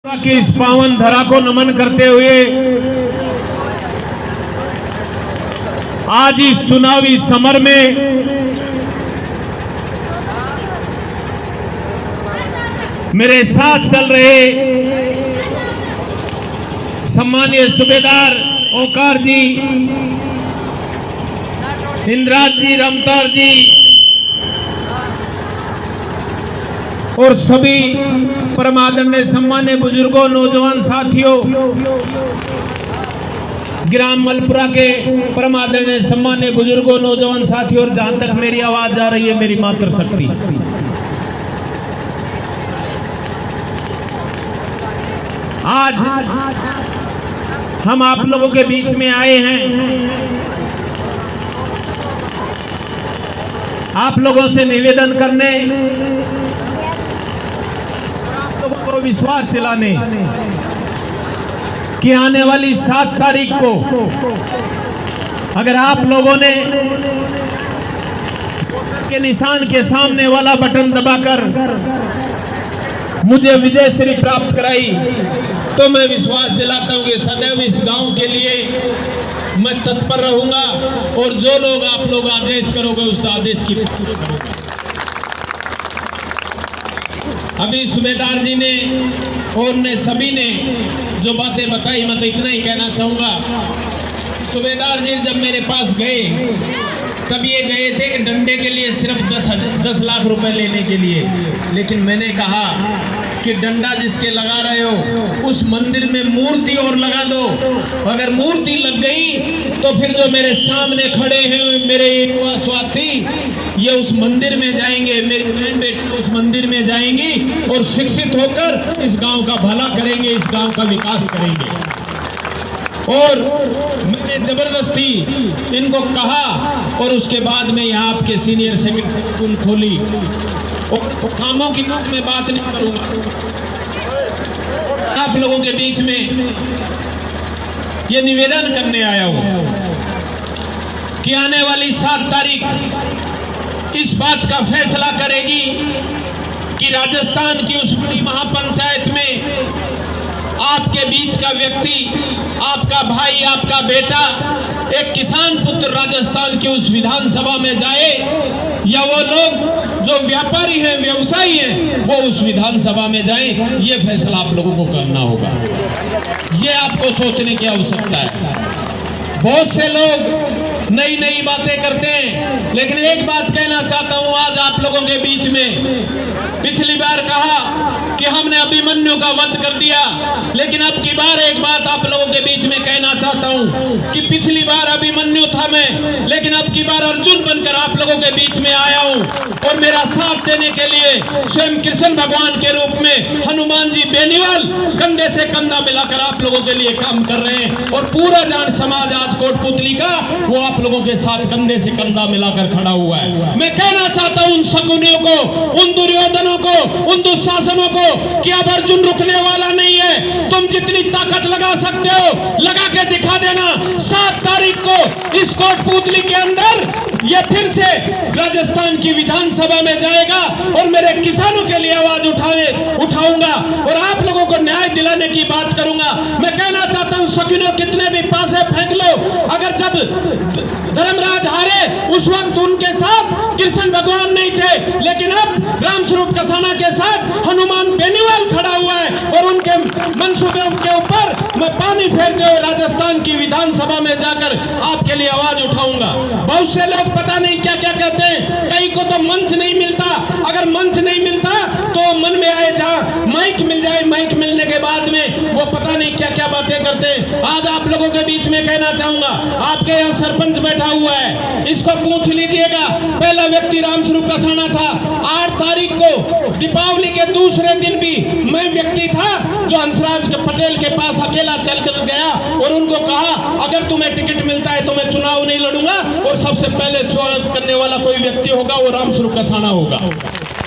की इस पावन धरा को नमन करते हुए आज इस चुनावी समर में मेरे साथ चल रहे सम्मानीय सूबेदार ओकार जी, इंद्राज जी, रमतार जी और सभी परमादरणीय सम्मान्य बुजुर्गों, नौजवान साथियों, ग्राम मलपुरा के परमादरणीय सम्मान्य बुजुर्गों, नौजवान साथियों और जहां तक मेरी आवाज जा रही है मेरी मातृशक्ति, आज हम आप लोगों के बीच में आए हैं। आप लोगों से निवेदन करने, आप लोगों को विश्वास दिलाने कि आने वाली 7 तारीख को अगर आप लोगों ने के निशान के सामने वाला बटन दबाकर मुझे विजय श्री प्राप्त कराई तो मैं विश्वास दिलाता हूं कि सदैव इस गांव के लिए मैं तत्पर रहूंगा और जो लोग आप लोग आदेश करोगे उस आदेश की अभी सूबेदार जी ने और ने सभी ने जो बातें बताई, मैं तो इतना ही कहना चाहूंगा। सूबेदार जी जब मेरे पास गए तब ये गए थे कि डंडे के लिए सिर्फ 10 लाख रुपए लेने के लिए, लेकिन मैंने कहा कि डंडा जिसके लगा रहे हो उस मंदिर में मूर्ति और लगा दो। अगर मूर्ति लग गई तो फिर जो मेरे सामने खड़े हैं मेरे युवा साथी, ये उस मंदिर में जाएंगे, मेरी बहन बेटी उस मंदिर में जाएंगी और शिक्षित होकर इस गांव का भला करेंगे, इस गांव का विकास करेंगे। और मैंने जबरदस्ती इनको कहा और उसके बाद में यहाँ आपके सीनियर सेक्रेटरी स्कूल खोली और कामों की मैं बात नहीं करूंगा। आप लोगों के बीच में ये निवेदन करने आया हूं कि आने वाली 7 तारीख इस बात का फैसला करेगी कि राजस्थान की उस बड़ी महापंचायत में आपके बीच का व्यक्ति, आपका भाई, आपका बेटा, एक किसान पुत्र राजस्थान की उस विधानसभा में जाए या वो लोग जो व्यापारी हैं, व्यवसायी हैं, वो उस विधानसभा में जाए। ये फैसला आप लोगों को करना होगा। ये आपको सोचने की आवश्यकता है। बहुत से लोग नई नई बातें करते हैं, लेकिन एक बात कहना चाहता हूं आज आप लोगों के बीच में। पिछली बार कहा कि हमने अभिमन्यु का वध कर दिया, लेकिन अब की बार एक बात आप लोगों के बीच में कहना चाहता हूं कि पिछली बार अभिमन्यु था मैं, लेकिन अब की बार अर्जुन बनकर आप लोगों के बीच में आया हूं और मेरा साथ देने के लिए स्वयं कृष्ण भगवान के रूप में हनुमान जी बेनीवाल कंधे से कंधा मिलाकर आप लोगों के लिए काम कर रहे हैं और पूरा जान समाज आज कोटपुतली का वो आप लोगों के साथ कंधे से कंधा मिलाकर खड़ा हुआ है। मैं कहना चाहता हूं उन शकुनियों को, उन दुर्योधनों को, उन दुशासनों को कि अब अर्जुन रुकने वाला नहीं है। तुम जितनी ताकत लगा सकते हो लगा के दिखा देना। 7 तारीख को इस कोटपुतली के अंदर ये फिर से राजस्थान की विधानसभा में जाएगा और मेरे किसानों के लिए आवाज उठाऊंगा और आप लोगों को न्याय दिलाने की बात करूंगा। मैं कहना चाहता हूं शकुनियों कितने भी पासे फेंक लो, अगर जब धर्मराज हारे उस वक्त उनके साथ कृष्ण भगवान नहीं थे, लेकिन अब रामस्वरूप कसाना के साथ हनुमान बेनीवाल खड़ा हुआ है और उनके मंसूबे के ऊपर मैं पानी फेरते हुए राजस्थान की विधानसभा में जाकर आपके लिए आवाज उठाऊंगा। बहुत से लोग पता नहीं क्या क्या कहते हैं, कई को तो मंच नहीं मिलता। अगर मंच नहीं मिलता तो मन में आए जहां माइक मिल जाए, माइक मिलने के बाद में वो पता नहीं क्या क्या बातें करते हैं। आज आप लोगों के बीच में कहना चाहूंगा, आपके यहाँ सरपंच बैठा हुआ है, इसको पूछ लीजिएगा। पहला व्यक्ति रामस्वरूप कसाना था। 8 तारीख को दीपावली के दूसरे दिन भी मैं व्यक्ति था जो हंसराज पटेल के पास अकेला चल कर गया और उनको कहा अगर तुम्हें टिकट मिलता है तो मैं चुनाव नहीं लड़ूंगा और सबसे पहले स्वागत करने वाला कोई व्यक्ति होगा वो रामस्वरूप कसाना होगा।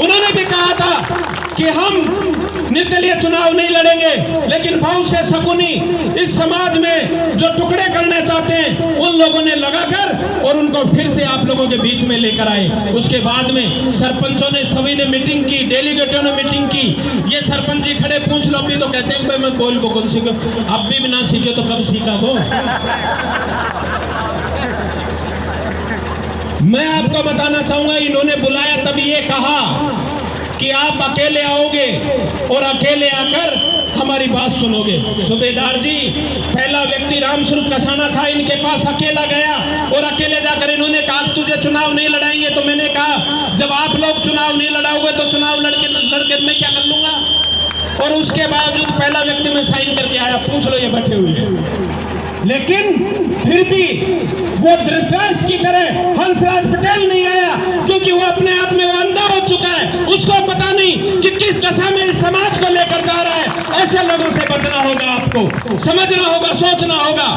उन्होंने भी कहा था कि हम निर्दलीय चुनाव नहीं लड़ेंगे, लेकिन बहुत से शकुनी इस समाज में जो टुकड़े करना चाहते हैं उन लोगों ने लगाकर और उनको फिर से आप लोगों के बीच में लेकर आए। उसके बाद में सरपंचों ने सभी ने मीटिंग की, डेलीगेटों ने मीटिंग की। ये सरपंच जी खड़े पूछ लो भी तो कहते हैं भाई मैं बोल को कौन सीखो, अब भी ना सीखे तो कब सीखा वो। मैं आपको बताना चाहूंगा, इन्होंने बुलाया तभी ये कहा कि आप अकेले आओगे और अकेले आकर हमारी बात सुनोगे। सूबेदार जी, पहला व्यक्ति रामस्वरूप कसाना था, इनके पास अकेला गया और अकेले जाकर इन्होंने कहा तुझे चुनाव नहीं लड़ाएंगे। तो मैंने कहा जब आप लोग चुनाव नहीं लड़ाओगे तो चुनाव लड़के मैं क्या कर लूंगा। और उसके बावजूद पहला व्यक्ति में साइन करके आया, पूछ लो ये बैठे हुए हैं। लेकिन फिर भी वो दृष्टांत की तरह हंसराज पटेल नहीं आया, क्योंकि वो अपने आप में वो अंधा हो चुका है। उसको पता नहीं कि किस दशा में इस समाज को लेकर जा रहा है। ऐसे लोगों से बचना होगा, आपको समझना होगा, सोचना होगा।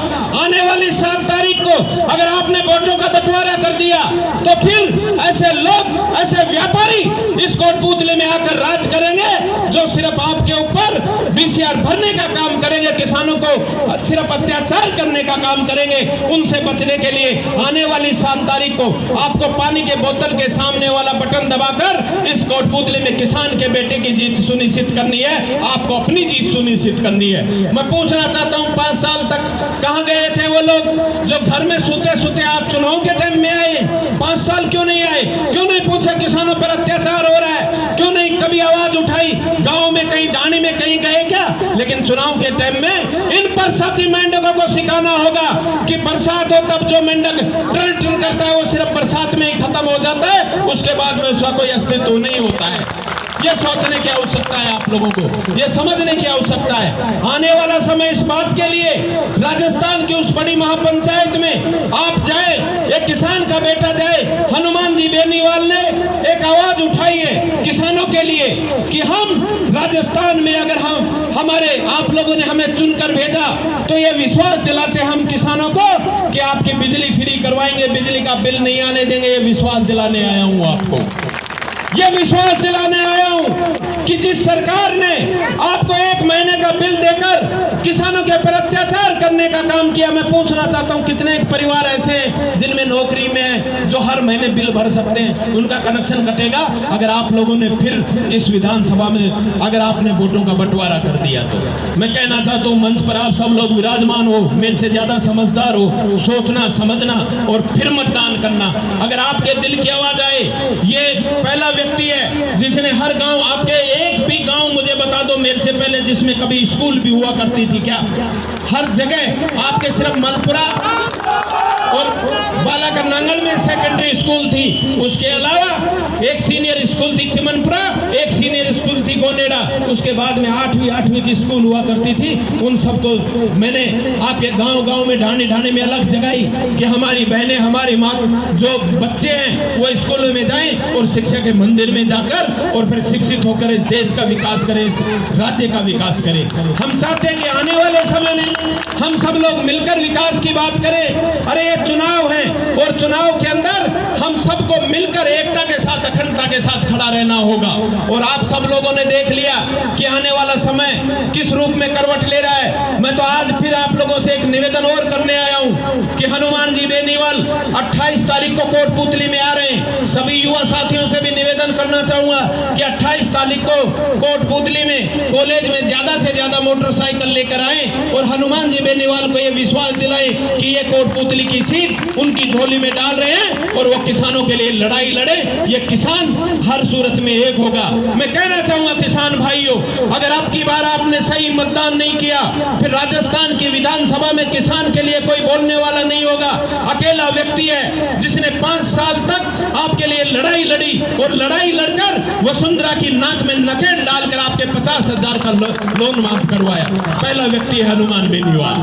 आने वाली 7 तारीख को अगर आपने वोटों का बंटवारा कर दिया तो फिर ऐसे लोग, ऐसे व्यापारी इस कोटपुतली में आकर राज करेंगे, जो सिर्फ आपके ऊपर बीसीआर भरने का काम करेंगे, किसानों को सिर्फ अत्याचार करने का काम करेंगे। उनसे बचने के लिए आने वाली 7 तारीख को आपको पानी के बोतल के सामने वाला बटन दबाकर इस कोटपुतली में किसान के बेटे की जीत सुनिश्चित करनी है। आपको अपनी जीत सुनिश्चित करनी है। मैं पूछना चाहता हूं, 5 साल तक कहां गए थे वो लोग जो घर में सोते सोते आप चुनाव के टाइम में आए? 5 साल क्यों नहीं आए? क्यों नहीं पूछा किसानों पर अत्याचार हो रहा है? क्यों नहीं कभी आवाज उठाई? गांव में कहीं डाणी में कहीं गए क्या? लेकिन चुनाव के टाइम में इन बरसाती मेंढकों को सिखाना होगा कि बरसात हो तब जो मेंढक टर्न करता है वो सिर्फ बरसात में ही खत्म हो जाता है, उसके बाद में उसका कोई अस्तित्व नहीं होता है। ये सोचने की आवश्यकता है आप लोगों को, ये समझने की आवश्यकता है। आने वाला समय इस बात के लिए राजस्थान की उस बड़ी महापंचायत में आप जाए, एक किसान का बेटा जाए, हनुमान जी बेनीवाल ने एक आवाज उठाई है किसानों के लिए कि हम राजस्थान में अगर हमारे आप लोगों ने हमें चुनकर भेजा तो ये विश्वास दिलाते हम किसानों को कि आपकी बिजली फ्री करवाएंगे, बिजली का बिल नहीं आने देंगे। ये विश्वास दिलाने आया हूँ आपको, ये विश्वास दिलाने आया हूं कि जिस सरकार ने आपको 1 महीने का बिल देकर किसानों के ऊपर अत्याचार करने का काम किया, मैं पूछना चाहता हूं कितने परिवार ऐसे हैं जिनमें नौकरी में है जो हर महीने बिल भर सकते हैं, उनका कनेक्शन कटेगा अगर आप लोगों ने फिर इस विधानसभा में अगर आपने वोटों का बंटवारा कर दिया। तो मैं कहना चाहता हूँ मंच पर आप सब लोग विराजमान हो, मेरे से ज्यादा समझदार हो, सोचना समझना और फिर मतदान करना। अगर आपके दिल की आवाज आए, ये पहला व्यक्ति है जिसने हर गांव, आपके एक भी गांव मुझे बता दो मेरे से पहले जिसमें कभी स्कूल भी हुआ करती थी क्या? हर जगह आपके सिर्फ मलपुरा और बालाकर नांगल में सेकेंडरी स्कूल थी, उसके अलावा एक सीनियर स्कूल थी चिमनपुरा, एक सीनियर स्कूल थी गोनेडा, उसके बाद में 8वीं की स्कूल हुआ करती थी। उन सबको मैंने आपके गांव-गांव में ढाणी में अलग जगाई कि हमारी बहनें, हमारी माँ, जो बच्चे हैं वो स्कूलों में जाएं और शिक्षा के मंदिर में जाकर और फिर शिक्षित होकर देश का विकास करें, राज्य का विकास करें। हम चाहते हैं कि आने वाले समय में हम सब लोग मिलकर विकास की बात करें। अरे ये चुनाव है और चुनाव के अंदर हम सबको मिलकर एकता के साथ, अखंडता के साथ खड़ा रहना होगा। और आप सब लोगों ने देख लिया कि आने वाला समय किस रूप में करवट ले रहा है। मैं तो आज फिर आप लोगों से एक निवेदन और करने आया हूं कि हनुमान जी बेनीवाल 28 तारीख को कोटपुतली में आ रहे हैं। सभी युवा साथियों से भी निवेदन करना चाहूंगा कि 28 तारीख को कोटपुतली में कॉलेज में ज्यादा से ज्यादा मोटरसाइकिल लेकर आए और हनुमान जी बेनीवाल को यह विश्वास दिलाएं कि ये कोटपुतली की सीट उनकी झोली में डाल रहे हैं और वो किसानों के लिए लड़ाई लड़े। ये किसान हर सूरत में एक होगा। मैं कहना चाहूंगा किसान भाइयों, अगर आपकी बार आपने सही मतदान नहीं किया, फिर राजस्थान की विधानसभा में किसान के लिए कोई बोलने वाला नहीं होगा। अकेला व्यक्ति है जिसने 5 साल तक आपके लिए लड़ाई लड़ी और लड़ाई लड़कर वसुंधरा की नाक में नकेल डालकर आपके 50,000 का लोन माफ करवाया। पहला व्यक्ति है हनुमान बेनीवाल।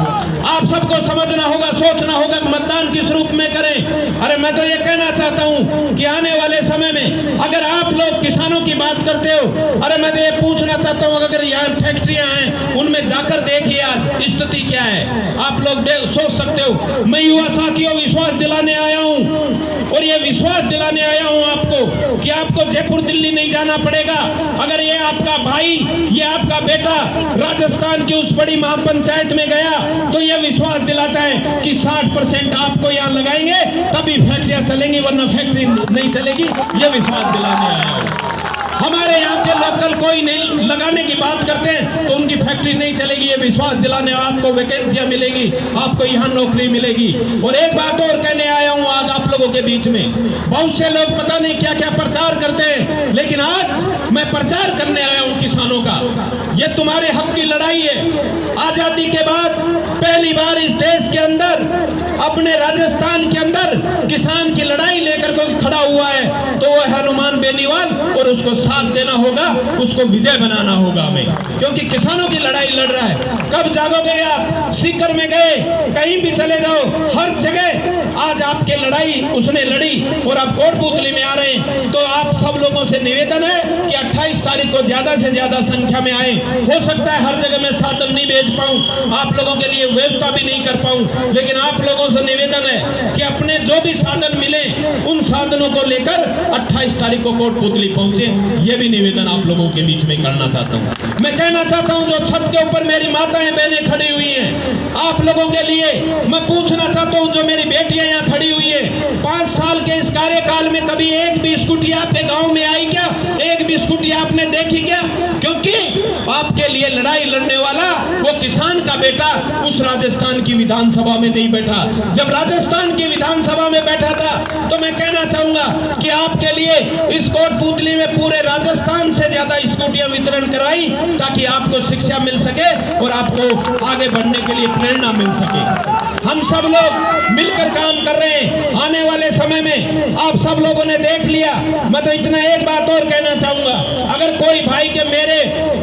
आप सबको समझना होगा, सोचना होगा मतदान किस रूप में करें। अरे मैं तो ये कहना चाहता हूं कि आने वाले समय में अगर आप लोग किसानों की बात करते हो, अरे मैं तो ये पूछना चाहता हूं अगर यहाँ फैक्ट्रियां हैं उनमें जाकर देखिए, आज स्थिति क्या है आप लोग सोच सकते हो। मैं युवा साथियों विश्वास दिलाने आया हूं, और ये विश्वास दिलाने आया हूं आपको कि आपको जयपुर दिल्ली नहीं जाना पड़ेगा। अगर ये आपका भाई, ये आपका बेटा राजस्थान की उस बड़ी महापंचायत में गया तो ये विश्वास दिलाता है कि 60% आपको यहाँ लगाएंगे तभी फैक्ट्रियां चलेंगी, वरना फैक्ट्री नहीं चलेगी। ये विश्वास दिलाने आया हूं। हमारे यहाँ के लोकल कोई नहीं लगाने की बात करते हैं तो उनकी फैक्ट्री नहीं चलेगी। ये विश्वास दिलाने आपको वैकेंसियां मिलेगी, आपको यहाँ नौकरी मिलेगी। और एक बात और कहने आया हूँ आज आप लोगों के बीच में। बहुत से लोग पता नहीं क्या क्या प्रचार करते हैं, लेकिन आज मैं प्रचार करने आया हूँ किसानों का। ये तुम्हारे हक की लड़ाई है। आजादी के बाद पहली बार इस देश के अंदर, अपने राजस्थान के अंदर किसान की लड़ाई लेकर कोई खड़ा हुआ है तो वो हनुमान बेनीवाल, और उसको साथ देना होगा, उसको विजय बनाना होगा हमें, क्योंकि किसानों की लड़ाई लड़ रहा है। कब जागोगे आप? सीकर में गए, कहीं भी चले जाओ, हर जगह आज आपके लड़ाई उसने लड़ी, और आप कोटपुतली में आ रहे हैं। तो आप सब लोगों से निवेदन है कि 28 तारीख को ज्यादा से ज्यादा संख्या में आए। हो सकता है हर जगह मैं साधन नहीं भेज पाऊं, आप लोगों के लिए व्यवस्था भी नहीं कर पाऊं, लेकिन आप लोगों से निवेदन है कि अपने जो भी साधन मिले उन साधनों को लेकर 28 तारीख को कोटपुतली पहुंचे। ये भी निवेदन आप लोगों के बीच में करना चाहता हूं। मैं कहना चाहता हूं जो छत के ऊपर मेरी माताएं बहनें खड़ी हुई हैं, आप लोगों के लिए मैं पूछना चाहता हूं, जो मेरी बेटियां यहाँ खड़ी हुई है, 5 साल के इस कार्यकाल में कभी एक भी स्कूटी आपके गांव में आई क्या? एक भी स्कूटी आपने देखी क्या? क्योंकि आपके लिए लड़ाई लड़ने वाला वो किसान का बेटा उस राजस्थान की विधानसभा में नहीं बैठा। जब राजस्थान की विधानसभा में बैठा था तो मैं कहना चाहूंगा कि आपके लिए इस कोटपुतली में पूरे राजस्थान से ज्यादा स्कूटियां वितरण कराई, ताकि आपको शिक्षा मिल सके और आपको आगे बढ़ने के लिए प्रेरणा मिल सके। हम सब लोग मिलकर काम कर रहे हैं। आने वाले समय में आप सब लोगों ने देख लिया। मैं तो इतना एक बात और कहना चाहूंगा, अगर कोई भाई के मेरे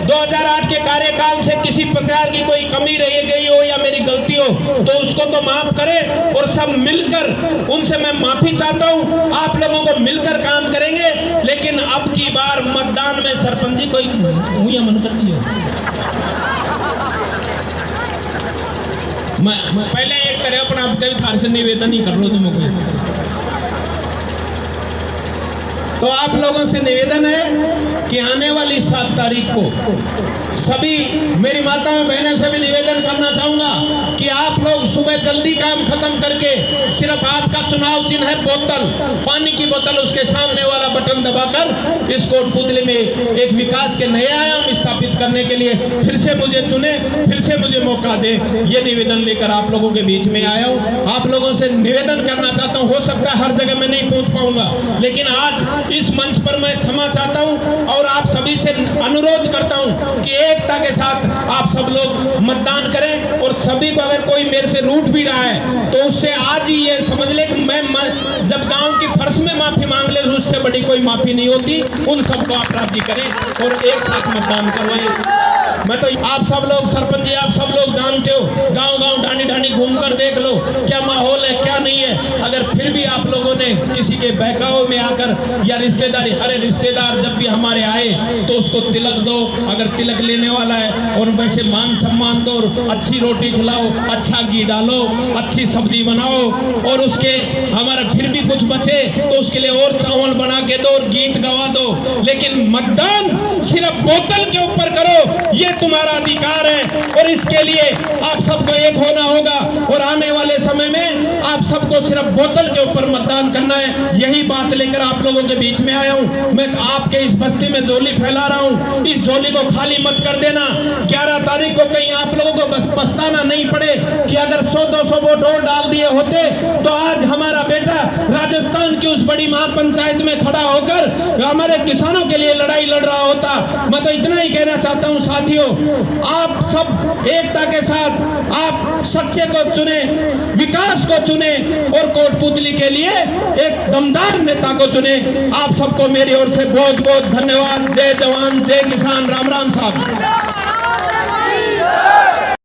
2008 के कार्यकाल से किसी प्रकार की कोई कमी रह गई हो या मेरी गलती हो तो उसको तो माफ करें, और सब मिलकर उनसे मैं माफी चाहता हूं। आप लोगों को मिलकर काम करेंगे, लेकिन अब की बार मतदान में सरपंच जी कोई मन करती है। मैं पहले एक तरह अपना आपका भी थार से निवेदन ही कर लो तुमको। तो आप लोगों से निवेदन है कि आने वाली 7 तारीख को सभी मेरी माताओं बहनों से भी निवेदन करना चाहूंगा कि आप लोग सुबह जल्दी काम खत्म करके, सिर्फ आपका चुनाव चिन्ह है बोतल, पानी की बोतल, उसके सामने वाला बटन दबाकर इस कोटपुतली में एक विकास के नए आयाम स्थापित करने के लिए फिर से मुझे चुने, फिर से मुझे मौका दे। ये निवेदन लेकर आप लोगों के बीच में आया हूँ। आप लोगों से निवेदन करना चाहता हूँ, हो सकता है हर जगह मैं नहीं पहुँच पाऊंगा, लेकिन आज इस मंच पर मैं क्षमा चाहता हूँ और आप सभी से अनुरोध करता हूँ कि एकता के साथ आप सब लोग मतदान करें। और सभी को अगर कोई मेरे से रूठ भी रहा है तो उससे आज ही ये समझ ले कि मैं जब गांव की फर्श में माफी मांग ले उससे बड़ी कोई माफी नहीं होती। उन सबको आप राजी करें और एक साथ मतदान करवाएं। मैं तो आप सब लोग सरपंच जी, आप सब लोग जानते हो, गांव गांव ढाणी ढाणी घूमकर देख लो क्या माहौल है क्या नहीं है। अगर फिर भी आप लोगों ने किसी के बहकावे में आकर या रिश्तेदारी, अरे रिश्तेदार जब भी हमारे आए तो उसको तिलक दो, अगर तिलक लेने वाला है, और वैसे मान सम्मान दो, अच्छी रोटी खिलाओ, अच्छा घी डालो, अच्छी सब्जी बनाओ, और उसके हमारा फिर भी कुछ बचे तो उसके लिए और चावल बना के दो और गीत गवा दो। लेकिन मतदान सिर्फ बोतल के ऊपर करो, ये तुम्हारा अधिकार है और इसके लिए आप सबको एक होना होगा। और आने वाले समय में आप सबको सिर्फ बोतल के ऊपर मतदान करना है। यही बात लेकर आप लोगों के बीच में आया हूँ। मैं आपके इस बस्ती में झोली फैला रहा हूँ, इस झोली को खाली मत कर देना। 11 तारीख को कहीं आप लोगों को बस पछताना नहीं पड़े कि अगर 100-200 वोट और डाल दिए होते तो आज हमारा बेटा राजस्थान की उस बड़ी महापंचायत में खड़ा होकर हमारे किसानों के लिए लड़ाई लड़ रहा होता। मैं तो इतना ही कहना चाहता हूँ साथियों, आप सब एकता के साथ आप सच्चे को चुने, विकास को चुने और कोटपुतली के लिए एक दमदार नेता को चुने। आप सबको मेरी ओर से बहुत बहुत धन्यवाद। जय जवान जय किसान, राम राम साहब।